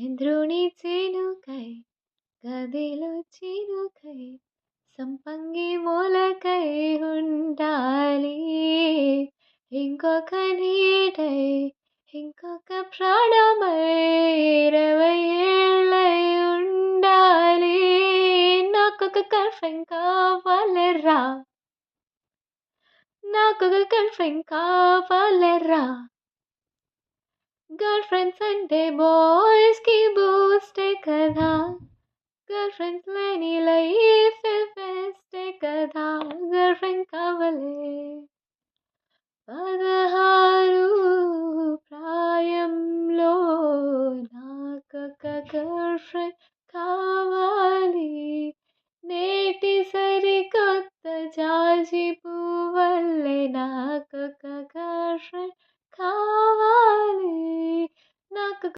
చంద్రుని చినుకై గదిలో చినుకై సంపంగి మూలకై ఉండాలి. ఇంకొక నీడై ఇంకొక ప్రాణమై 20 ఏళ్ళై ఉండాలి. నాకొక గర్ల్ ఫ్రెండ్ కావాలిరా, నాకొక గర్ల్ ఫ్రెండ్ కావాలిరా. గర్ల్ ఫ్రెండ్స్ అంటే బాయ్స్ కి బూస్టే కదా, గర్ల్ ఫ్రెండ్స్ లేని లైఫ్ బెస్టే కదా. గర్ల్ ఫ్రెండ్ కావాలే 16 ప్రాయంలో నాకొక గర్ల్ ఫ్రెండ్ కావాలి. నేటి సరికొత్త జాజి పువ్వల్లే నాకొక